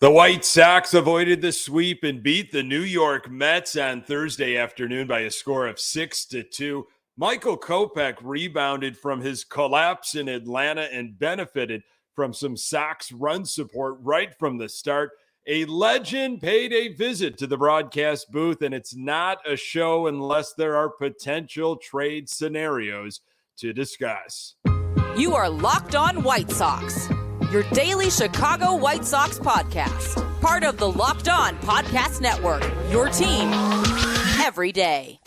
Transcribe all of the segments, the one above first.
The White Sox avoided the sweep and beat the New York Mets on Thursday afternoon by a score of 6-2. Michael Kopech rebounded from his collapse in Atlanta and benefited from some Sox run support right from the start. A legend paid a visit to the broadcast booth, and it's not a show unless there are potential trade scenarios to discuss. You are Locked On White Sox, your daily Chicago White Sox podcast. Part of the Locked On Podcast Network, your team every day.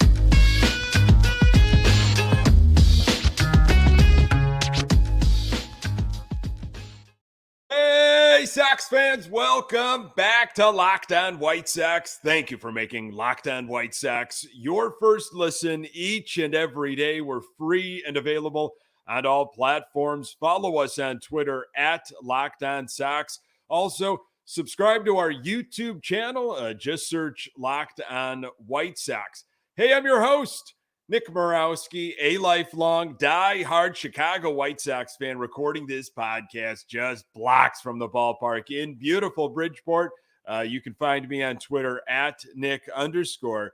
Hey, Sox fans, welcome back to Locked On White Sox. Thank you for making Locked On White Sox your first listen each and every day. We're free and available on all platforms. Follow us on Twitter at Locked On Sox. Also, subscribe to our YouTube channel. Just search Locked On White Sox. Hey, I'm your host, Nick Morawski, a lifelong die-hard Chicago White Sox fan, recording this podcast just blocks from the ballpark in beautiful Bridgeport. You can find me on Twitter at Nick_GGTV.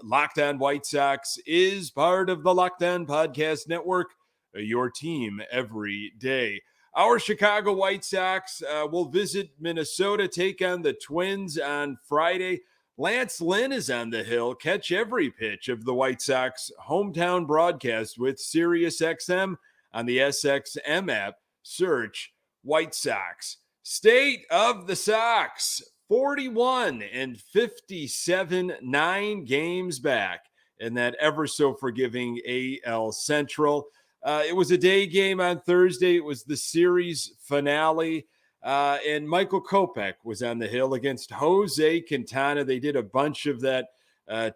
Locked On White Sox is part of the Locked On Podcast Network, your team every day. Our Chicago White Sox will visit Minnesota, take on the Twins on Friday. Lynn is on the hill. Catch every pitch of the White Sox hometown broadcast with SiriusXM on the SXM app. Search White Sox. State of the Sox, 41-57, 9 games back in that ever so forgiving AL Central. It was a day game on Thursday. It was the series finale. And Michael Kopeck was on the hill against Jose Quintana. They did a bunch of that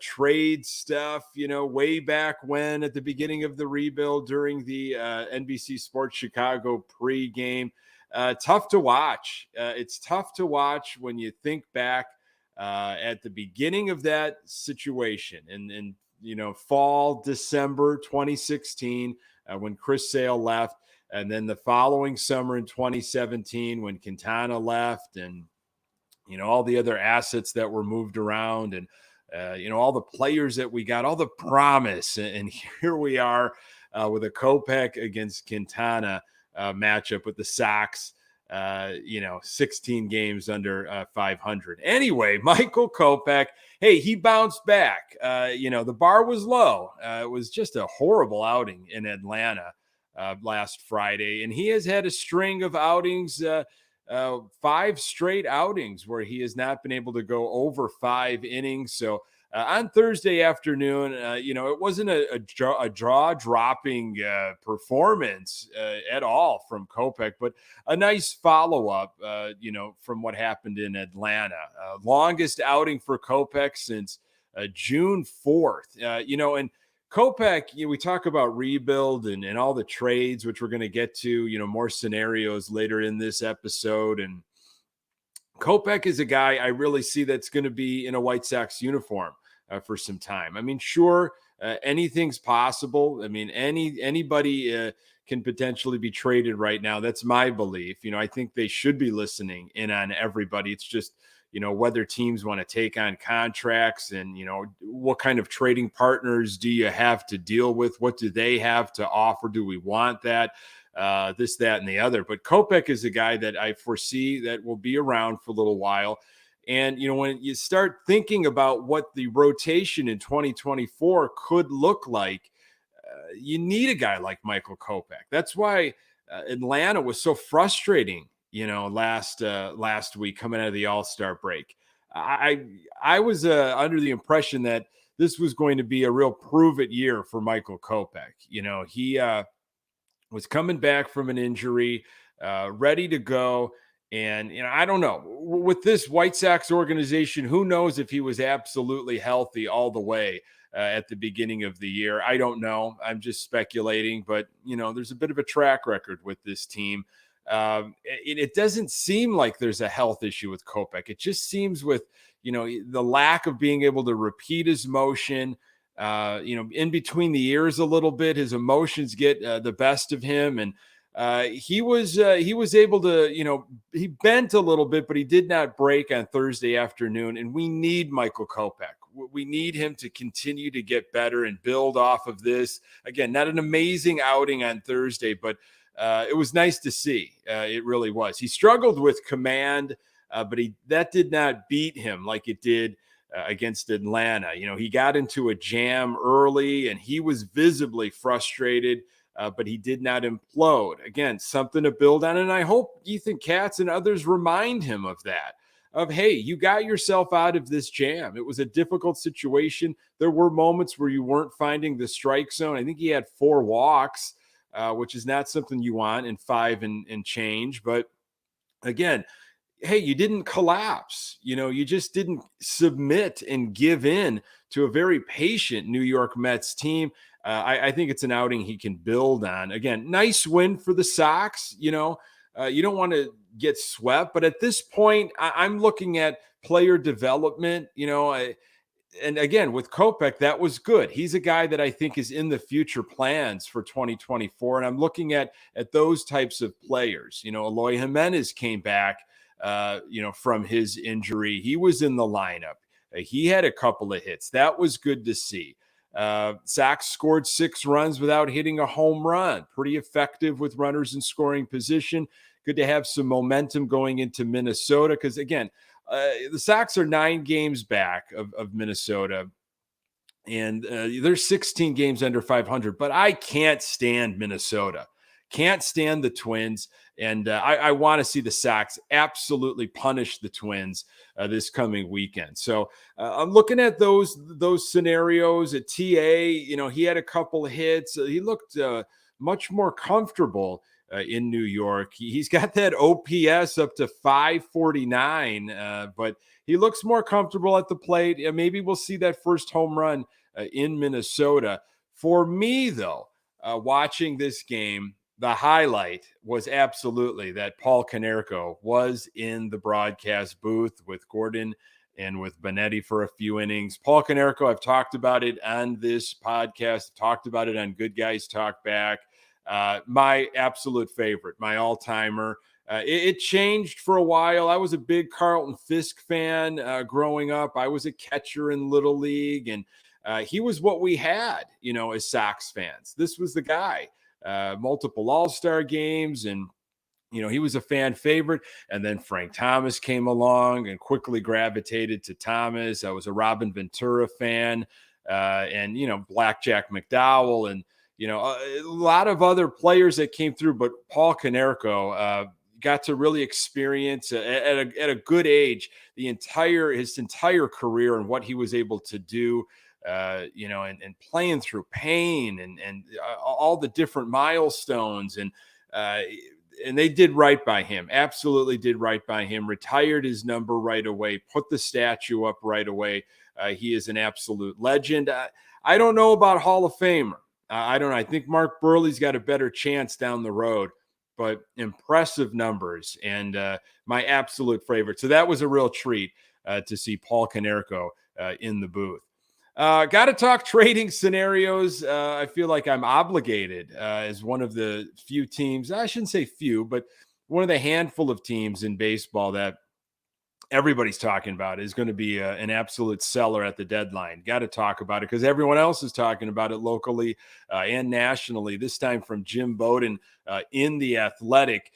trade stuff, way back when at the beginning of the rebuild during the NBC Sports Chicago pregame. Tough to watch. It's tough to watch when you think back at the beginning of that situation in fall, December 2016, when Chris Sale left. And then the following summer in 2017, when Quintana left and, all the other assets that were moved around and, all the players that we got, all the promise. And here we are with a Kopeck against Quintana matchup with the Sox, 16 games under 500. Anyway, Michael Kopeck, hey, he bounced back. The bar was low. It was just a horrible outing in Atlanta last Friday, and he has had a string of outings, 5 straight outings where he has not been able to go over 5 innings. So on Thursday afternoon, it wasn't a jaw-dropping performance at all from Kopeck, but a nice follow-up, from what happened in Atlanta. Longest outing for Kopeck since June 4th, and Kopeck, we talk about rebuild and all the trades, which we're going to get to, more scenarios later in this episode. And Kopeck is a guy I really see that's going to be in a White Sox uniform for some time. I mean, sure, anything's possible. I mean, anybody can potentially be traded right now. That's my belief. I think they should be listening in on everybody. It's just, whether teams want to take on contracts and, what kind of trading partners do you have to deal with? What do they have to offer? Do we want that? This, that, and the other. But Kopeck is a guy that I foresee that will be around for a little while. And, when you start thinking about what the rotation in 2024 could look like, you need a guy like Michael Kopeck. That's why Atlanta was so frustrating, last week coming out of the All-Star break. I was under the impression that this was going to be a real prove-it year for Michael Kopeck. He was coming back from an injury, ready to go. And, I don't know. With this White Sox organization, who knows if he was absolutely healthy all the way at the beginning of the year. I don't know. I'm just speculating. But, there's a bit of a track record with this team. It doesn't seem like there's a health issue with Kopeck. It just seems with, the lack of being able to repeat his motion, in between the ears a little bit, his emotions get the best of him. And He was able to, he bent a little bit, but he did not break on Thursday afternoon. And we need Michael Kopech. We need him to continue to get better and build off of this. Again, not an amazing outing on Thursday, but it was nice to see. It really was. He struggled with command, but that did not beat him like it did against Atlanta. He got into a jam early and he was visibly frustrated, but he did not implode. Again, something to build on. And I hope Ethan Katz and others remind him of that. Hey, you got yourself out of this jam. It was a difficult situation. There were moments where you weren't finding the strike zone. I think he had 4 walks, which is not something you want in 5 and change. But again, hey, you didn't collapse. You just didn't submit and give in to a very patient New York Mets team. I think it's an outing he can build on. Again, nice win for the Sox. You don't want to get swept, but at this point, I'm looking at player development. And again, with Kopeck, that was good. He's a guy that I think is in the future plans for 2024. And I'm looking at those types of players. Eloy Jimenez came back, from his injury. He was in the lineup. He had a couple of hits. That was good to see. Sox scored 6 runs without hitting a home run. Pretty effective with runners in scoring position. Good to have some momentum going into Minnesota because, again, the Sox are 9 games back of Minnesota, and they're 16 games under 500. But I can't stand Minnesota. Can't stand the Twins, and I want to see the Sox absolutely punish the Twins this coming weekend. So I'm looking at those scenarios. At TA, he had a couple of hits. He looked much more comfortable in New York. He's got that OPS up to 549, but he looks more comfortable at the plate. Maybe we'll see that first home run in Minnesota. For me, though, watching this game, the highlight was absolutely that Paul Konerko was in the broadcast booth with Gordon and with Benetti for a few innings. Paul Konerko, I've talked about it on this podcast, talked about it on Good Guys Talk Back. My absolute favorite, my all-timer. It changed for a while. I was a big Carlton Fisk fan growing up. I was a catcher in Little League, and he was what we had, as Sox fans. This was the guy. Multiple all-star games, and he was a fan favorite. And then Frank Thomas came along and quickly gravitated to Thomas. I was a Robin Ventura fan, and Blackjack McDowell, and a lot of other players that came through. But Paul Konerko got to really experience at a good age his entire career and what he was able to do. And playing through pain and all the different milestones, and they did right by him. Absolutely did right by him. Retired his number right away. Put the statue up right away. He is an absolute legend. I don't know about Hall of Famer. I don't know. I think Mark Burley's got a better chance down the road, but impressive numbers and my absolute favorite. So that was a real treat to see Paul Konerko in the booth. Got to talk trading scenarios. I feel like I'm obligated as one of the few teams. I shouldn't say few, but one of the handful of teams in baseball that everybody's talking about is going to be an absolute seller at the deadline. Got to talk about it because everyone else is talking about it locally and nationally, this time from Jim Bowden in The Athletic.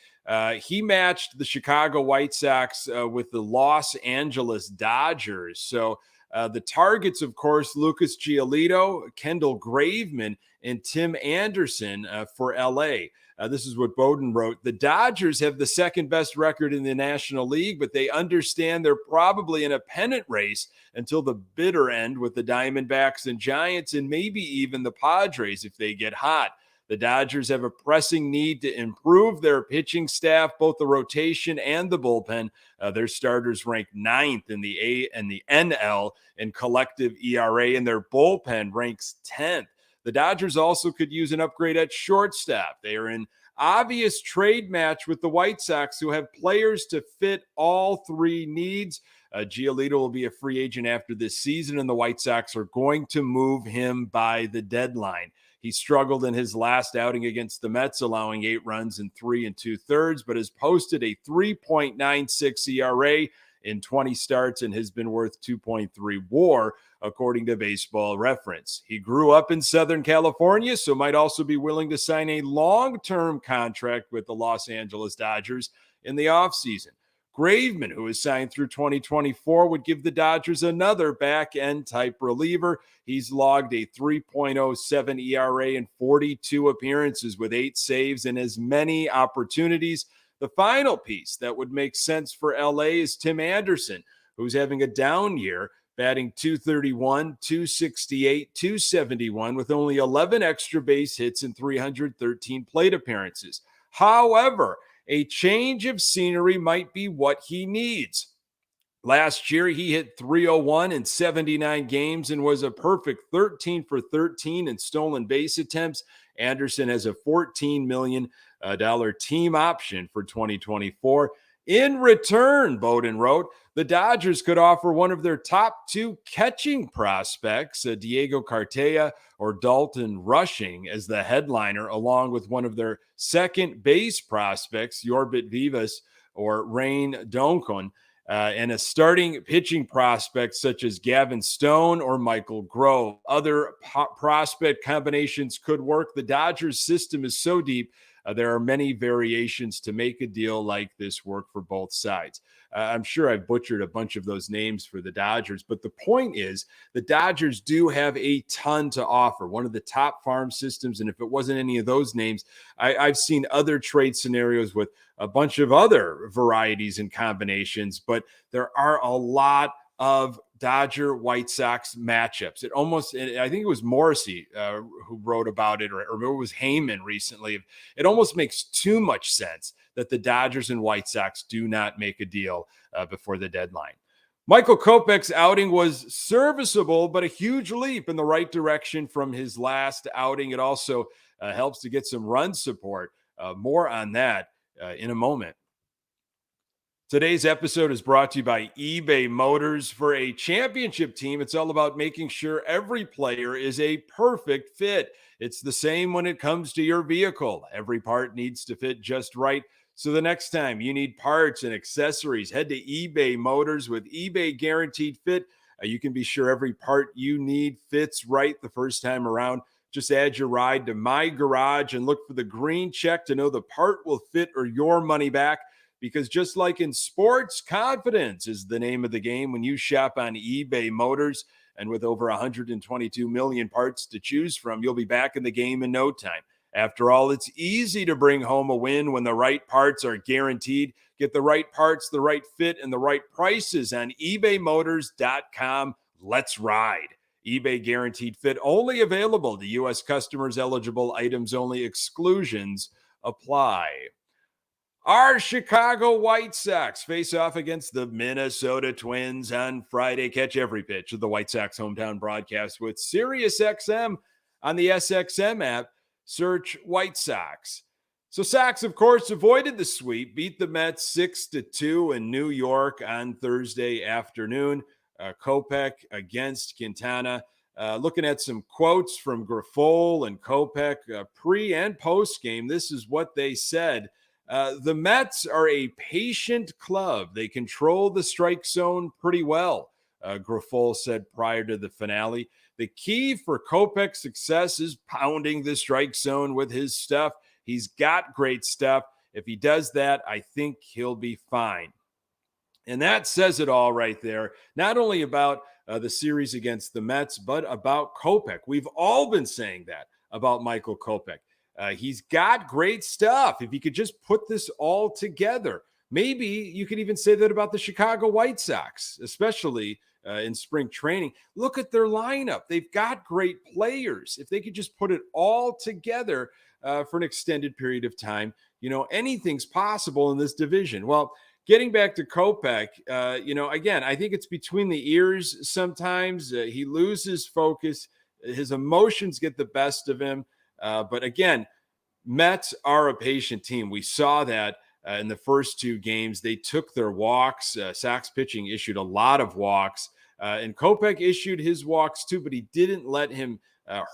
He matched the Chicago White Sox with the Los Angeles Dodgers. So the targets, of course, Lucas Giolito, Kendall Graveman, and Tim Anderson for L.A. This is what Bowden wrote. The Dodgers have the second best record in the National League, but they understand they're probably in a pennant race until the bitter end with the Diamondbacks and Giants and maybe even the Padres if they get hot. The Dodgers have a pressing need to improve their pitching staff, both the rotation and the bullpen. Their starters rank 9th in the A and the NL in collective ERA, and their bullpen ranks 10th. The Dodgers also could use an upgrade at shortstop. They are in obvious trade match with the White Sox, who have players to fit all 3 needs. Giolito will be a free agent after this season, and the White Sox are going to move him by the deadline. He struggled in his last outing against the Mets, allowing 8 runs in 3 2/3, but has posted a 3.96 ERA in 20 starts and has been worth 2.3 WAR, according to Baseball Reference. He grew up in Southern California, so might also be willing to sign a long-term contract with the Los Angeles Dodgers in the offseason. Graveman, who is signed through 2024, would give the Dodgers another back-end type reliever. He's logged a 3.07 ERA in 42 appearances with 8 saves and as many opportunities. The final piece that would make sense for LA is Tim Anderson, who's having a down year, batting .231, .268, .271 with only 11 extra base hits and 313 plate appearances. However, a change of scenery might be what he needs. Last year, he hit .301 in 79 games and was a perfect 13 for 13 in stolen base attempts. Anderson has a $14 million team option for 2024. In return, Bowden wrote, the Dodgers could offer one of their top 2 catching prospects, Diego Cartaya or Dalton Rushing, as the headliner, along with one of their second base prospects, Yorbit Vivas or Rain Donkon, and a starting pitching prospect such as Gavin Stone or Michael Grove. Other prospect combinations could work. The Dodgers system is so deep, there are many variations to make a deal like this work for both sides. I'm sure I've butchered a bunch of those names for the Dodgers, but the point is the Dodgers do have a ton to offer, one of the top farm systems. And if it wasn't any of those names, I've seen other trade scenarios with a bunch of other varieties and combinations, but there are a lot of Dodger White Sox matchups. I think it was Morrissey who wrote about it, or it was Heyman recently. It almost makes too much sense that the Dodgers and White Sox do not make a deal before the deadline. Michael Kopech's outing was serviceable, but a huge leap in the right direction from his last outing. It also helps to get some run support. More on that in a moment. Today's episode is brought to you by eBay Motors. For a championship team, it's all about making sure every player is a perfect fit. It's the same when it comes to your vehicle. Every part needs to fit just right. So the next time you need parts and accessories, head to eBay Motors. With eBay Guaranteed Fit, you can be sure every part you need fits right the first time around. Just add your ride to My Garage and look for the green check to know the part will fit or your money back. Because just like in sports, confidence is the name of the game when you shop on eBay Motors. And with over 122 million parts to choose from, you'll be back in the game in no time. After all, it's easy to bring home a win when the right parts are guaranteed. Get the right parts, the right fit, and the right prices on ebaymotors.com. Let's ride. eBay Guaranteed Fit only available to U.S. customers. Eligible items only. Exclusions apply. Our Chicago White Sox face off against the Minnesota Twins on Friday. Catch every pitch of the White Sox hometown broadcast with SiriusXM on the SXM app. Search White Sox. So Sox, of course, avoided the sweep, beat the Mets 6-2 in New York on Thursday afternoon. Kopeck against Quintana. Looking at some quotes from Grifol and Kopeck pre and post game, this is what they said. The Mets are a patient club. They control the strike zone pretty well, Grifol said prior to the finale. The key for Kopeck's success is pounding the strike zone with his stuff. He's got great stuff. If he does that, I think he'll be fine. And that says it all right there, not only about the series against the Mets, but about Kopeck. We've all been saying that about Michael Kopeck. He's got great stuff. If he could just put this all together, maybe you could even say that about the Chicago White Sox, especially in spring training. Look at their lineup. They've got great players. If they could just put it all together for an extended period of time, anything's possible in this division. Well, getting back to Kopeck, again, I think it's between the ears sometimes. He loses focus. His emotions get the best of him. But again, Mets are a patient team. We saw that in the first 2 games. They took their walks. Sox pitching issued a lot of walks. And Kopeck issued his walks too, but he didn't let him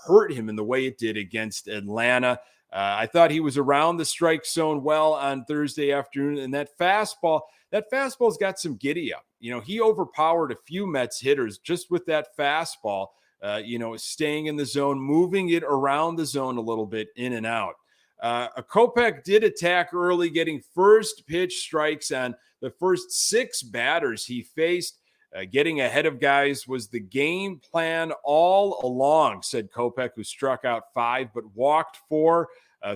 hurt him in the way it did against Atlanta. I thought he was around the strike zone well on Thursday afternoon, and that fastball's got some giddy up. He overpowered a few Mets hitters just with that fastball, staying in the zone, moving it around the zone a little bit, in and out. Kopeck did attack early, getting first pitch strikes on the first 6 batters he faced. Getting ahead of guys was the game plan all along, said Kopeck, who struck out 5 but walked 4,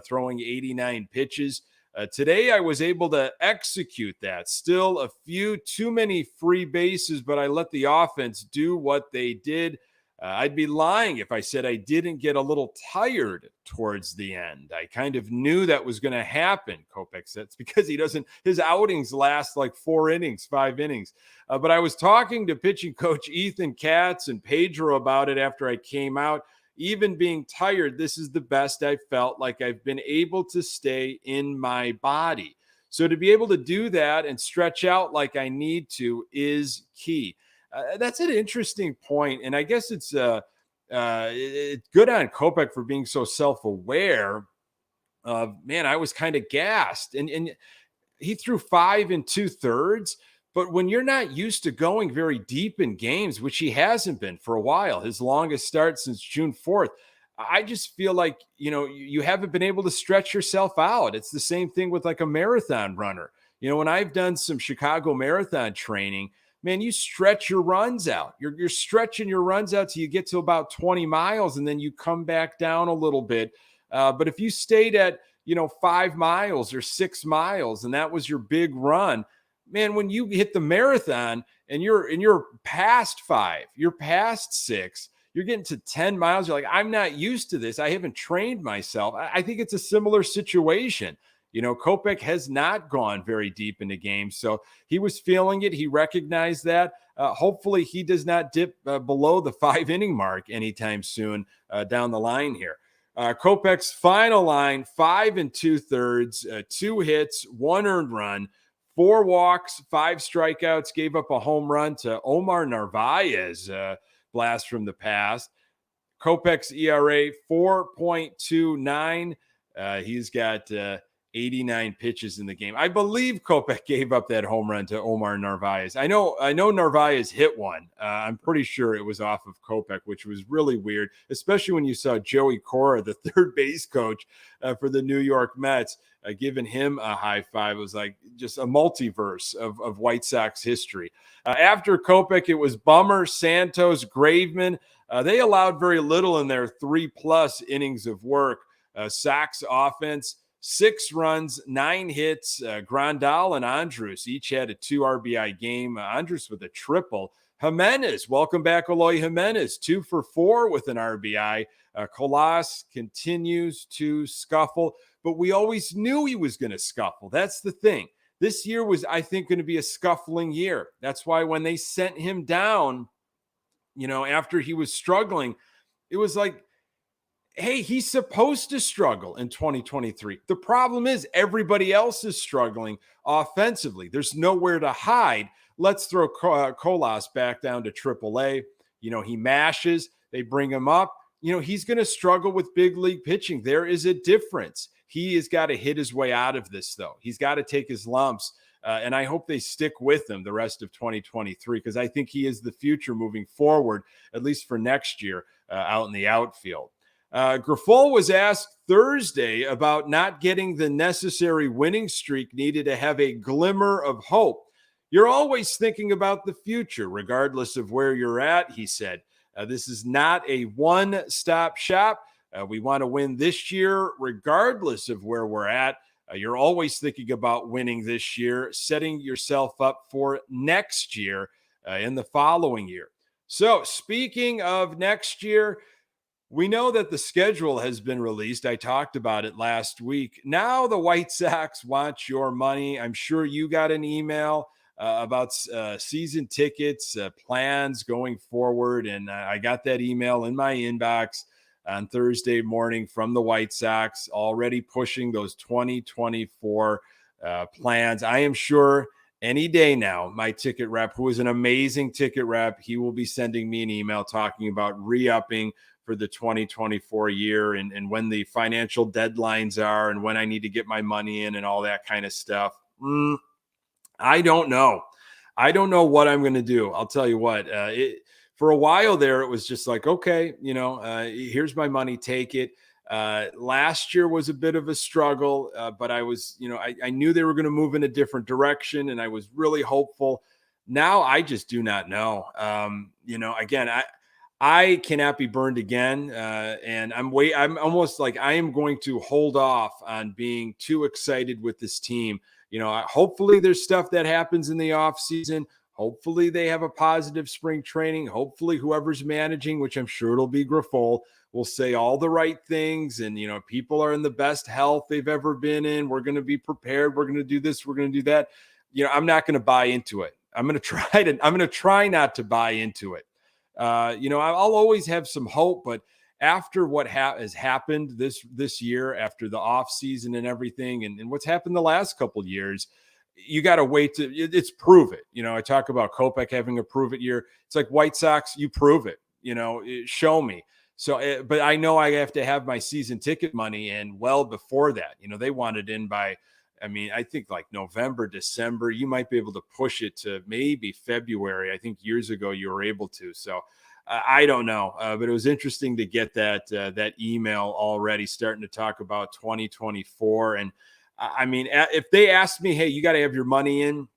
throwing 89 pitches. Today, I was able to execute that. Still a few too many free bases, but I let the offense do what they did. I'd be lying if I said I didn't get a little tired towards the end. I kind of knew that was going to happen, Kopeck said. It's because his outings last like 4 innings, 5 innings. But I was talking to pitching coach Ethan Katz and Pedro about it after I came out. Even being tired, this is the best I felt like I've been able to stay in my body. So to be able to do that and stretch out like I need to is key. That's an interesting point, and I guess it's good on Kopeck for being so self-aware. Man, I was kind of gassed, and he threw 5 2/3. But when you're not used to going very deep in games, which he hasn't been for a while, his longest start since June 4th, I just feel like, you haven't been able to stretch yourself out. It's the same thing with like a marathon runner. When I've done some Chicago marathon training, man, you stretch your runs out. You're stretching your runs out till you get to about 20 miles, and then you come back down a little bit. But if you stayed at, 5 miles or 6 miles, and that was your big run, man, when you hit the marathon and you're past 5, you're past 6, you're getting to 10 miles, you're like, I'm not used to this. I haven't trained myself. I think it's a similar situation. Kopeck has not gone very deep into games, so he was feeling it. He recognized that. Hopefully he does not dip below the 5-inning mark anytime soon down the line here. Kopeck's final line, 5 2/3, 2 hits, 1 earned run, 4 walks, 5 strikeouts, gave up a home run to Omar Narvaez, blast from the past. Kopeck's ERA, 4.29. He's got 89 pitches in the game. I believe Kopeck gave up that home run to Omar Narvaez. I know Narvaez hit one. I'm pretty sure it was off of Kopeck, which was really weird, especially when you saw Joey Cora, the third base coach for the New York Mets, giving him a high five. It was like just a multiverse of White Sox history. After Kopeck, it was Bummer, Santos, Graveman. They allowed very little in their 3+ innings of work. Sox offense, 6 runs, 9 hits. Grandal and Andrus each had a 2 RBI game. Andrus with a triple. Jimenez, welcome back, Eloy Jimenez, 2 for 4 with an RBI. Colas continues to scuffle, but we always knew he was going to scuffle. That's the thing. This year was, I think, going to be a scuffling year. That's why when they sent him down, after he was struggling, it was like, hey, he's supposed to struggle in 2023. The problem is everybody else is struggling offensively. There's nowhere to hide. Let's throw Colas back down to AAA. He mashes. They bring him up. He's going to struggle with big league pitching. There is a difference. He has got to hit his way out of this, though. He's got to take his lumps. And I hope they stick with him the rest of 2023, because I think he is the future moving forward, at least for next year, out in the outfield. Grifol was asked Thursday about not getting the necessary winning streak needed to have a glimmer of hope. You're always thinking about the future, regardless of where you're at, he said. This is not a one-stop shop. We want to win this year, regardless of where we're at. You're always thinking about winning this year, setting yourself up for next year in the following year. So speaking of next year, we know that the schedule has been released. I talked about it last week. Now the White Sox want your money. I'm sure you got an email about season tickets, plans going forward. And I got that email in my inbox on Thursday morning from the White Sox, already pushing those 2024 plans. I am sure any day now, my ticket rep, who is an amazing ticket rep, he will be sending me an email talking about re-upping for for the 2024 year and when the financial deadlines are and when I need to get my money in and all that kind of stuff. I don't know. I don't know what I'm going to do. I'll tell you what, for a while there, it was just like, okay, here's my money, take it. Last year was a bit of a struggle, but I was, I knew they were going to move in a different direction and I was really hopeful. Now I just do not know. Again, I cannot be burned again. And I'm almost like I am going to hold off on being too excited with this team. Hopefully there's stuff that happens in the off season. Hopefully they have a positive spring training. Hopefully whoever's managing, which I'm sure it'll be Grifol, will say all the right things. And, people are in the best health they've ever been in. We're going to be prepared. We're going to do this. We're going to do that. I'm not going to buy into it. I'm going to try not to buy into it. I'll always have some hope, but after what has happened this year, after the off season and everything, and what's happened the last couple of years, you got to wait it's prove it. I talk about Kopeck having a prove it year. It's like White Sox, you prove it, show me. So, but I know I have to have my season ticket money in well before that. They want it in by, I think like November, December. You might be able to push it to maybe February. I think years ago you were able to. So I don't know, but it was interesting to get that email already starting to talk about 2024. And if they asked me, hey, you got to have your money in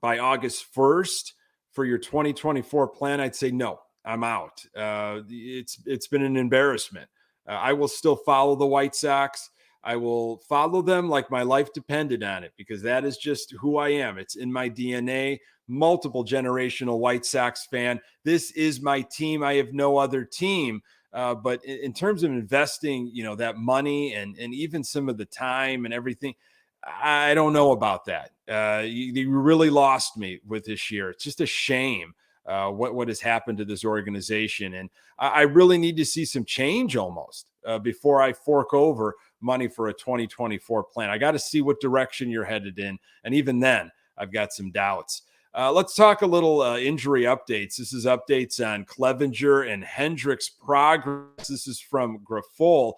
by August 1st for your 2024 plan, I'd say, no, I'm out. It's been an embarrassment. I will still follow the White Sox. I will follow them like my life depended on it, because that is just who I am. It's in my DNA. Multiple generational White Sox fan. This is my team. I have no other team. But in terms of investing, that money and even some of the time and everything, I don't know about that. You really lost me with this year. It's just a shame what has happened to this organization. And I really need to see some change almost before I fork over money for a 2024 plan. I got to see what direction you're headed in. And even then, I've got some doubts. Let's talk a little injury updates. This is updates on Clevenger and Hendricks' progress. This is from Grifol.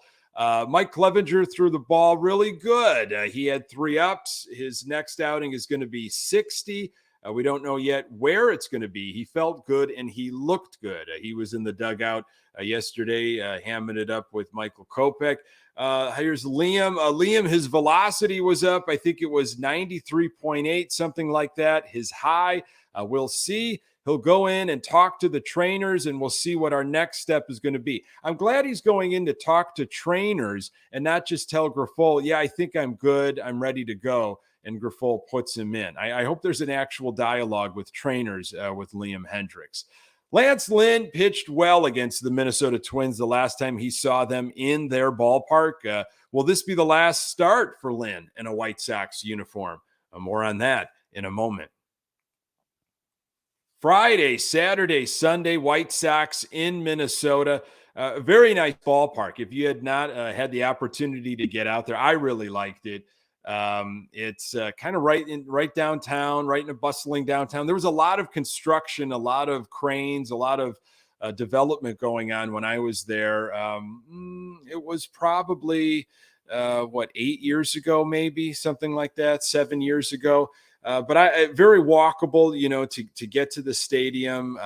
Mike Clevenger threw the ball really good. He had 3 ups. His next outing is going to be 60. We don't know yet where it's going to be. He felt good and he looked good. He was in the dugout yesterday, hamming it up with Michael Kopeck. Here's Liam. Liam, his velocity was up. I think it was 93.8, something like that. His high, we'll see. He'll go in and talk to the trainers, and we'll see what our next step is going to be. I'm glad he's going in to talk to trainers and not just tell Grifol, yeah, I think I'm good. I'm ready to go. And Grifol puts him in. I hope there's an actual dialogue with trainers with Liam Hendricks. Lance Lynn pitched well against the Minnesota Twins the last time he saw them in their ballpark. Will this be the last start for Lynn in a White Sox uniform? More on that in a moment. Friday, Saturday, Sunday, White Sox in Minnesota. Very nice ballpark. If you had not had the opportunity to get out there, I really liked it. It's kind of right downtown, right in a bustling downtown. There was a lot of construction, a lot of cranes, a lot of development going on when I was there. It was probably 8 years ago, maybe something like that, 7 years ago. But very walkable, to get to the stadium.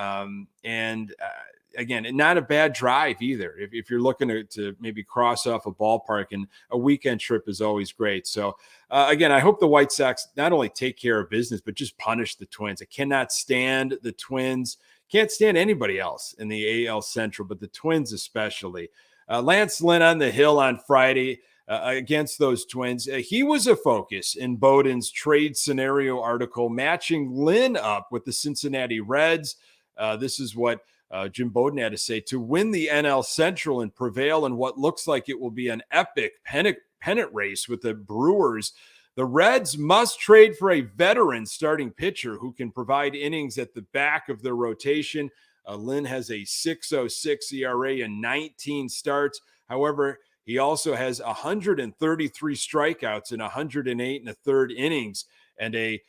Again, not a bad drive either. If you're looking to maybe cross off a ballpark, and a weekend trip is always great. So again, I hope the White Sox not only take care of business, but just punish the Twins. I cannot stand the Twins. Can't stand anybody else in the AL Central, but the Twins especially. Lance Lynn on the hill on Friday against those Twins. He was a focus in Bowden's trade scenario article, matching Lynn up with the Cincinnati Reds. This is what Jim Bowden had to say: to win the NL Central and prevail in what looks like it will be an epic pennant race with the Brewers, the Reds must trade for a veteran starting pitcher who can provide innings at the back of their rotation. Lynn has a 6.06 ERA and 19 starts. However, he also has 133 strikeouts in 108 and a third innings. And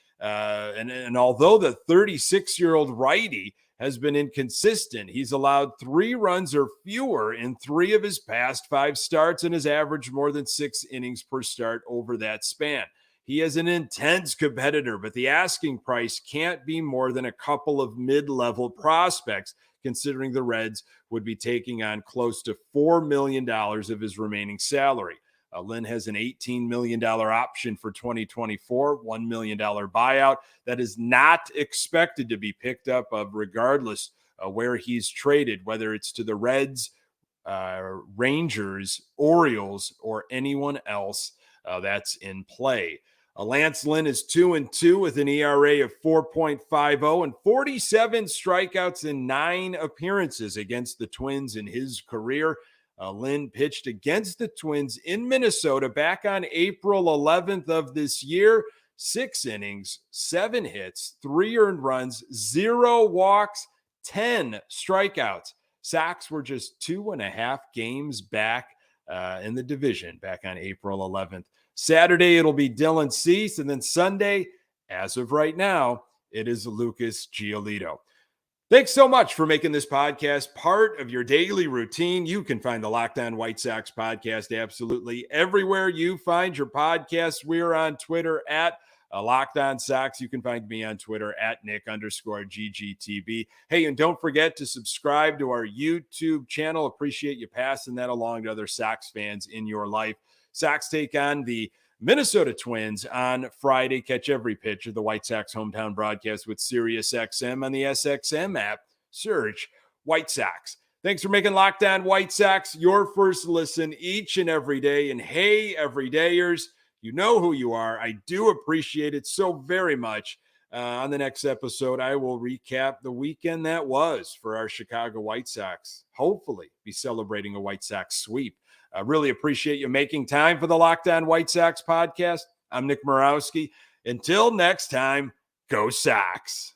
although the 36-year-old righty has been inconsistent. He's allowed 3 runs or fewer in 3 of his past 5 starts and has averaged more than 6 innings per start over that span. He is an intense competitor, but the asking price can't be more than a couple of mid-level prospects, considering the Reds would be taking on close to $4 million of his remaining salary. Lynn has an $18 million option for 2024, $1 million buyout that is not expected to be picked up of regardless where he's traded, whether it's to the Reds, Rangers, Orioles, or anyone else that's in play. Lance Lynn is 2-2 with an ERA of 4.50 and 47 strikeouts in 9 appearances against the Twins in his career. Lynn pitched against the Twins in Minnesota back on April 11th of this year. 6 innings, 7 hits, 3 earned runs, 0 walks, 10 strikeouts. Sox were just 2.5 games back in the division back on April 11th. Saturday, it'll be Dylan Cease, and then Sunday, as of right now, it is Lucas Giolito. Thanks so much for making this podcast part of your daily routine. You can find the Locked On White Sox podcast absolutely everywhere you find your podcasts. We're on Twitter at Locked On Sox. You can find me on Twitter at Nick_GGTB. Hey, and don't forget to subscribe to our YouTube channel. Appreciate you passing that along to other Sox fans in your life. Sox take on the Minnesota Twins on Friday. Catch every pitch of the White Sox hometown broadcast with SiriusXM on the SXM app. Search White Sox. Thanks for making Locked On White Sox your first listen each and every day. And hey, everydayers, you know who you are. I do appreciate it so very much. On the next episode, I will recap the weekend that was for our Chicago White Sox. Hopefully be celebrating a White Sox sweep. I really appreciate you making time for the Locked On White Sox podcast. I'm Nick Morawski. Until next time, go Sox.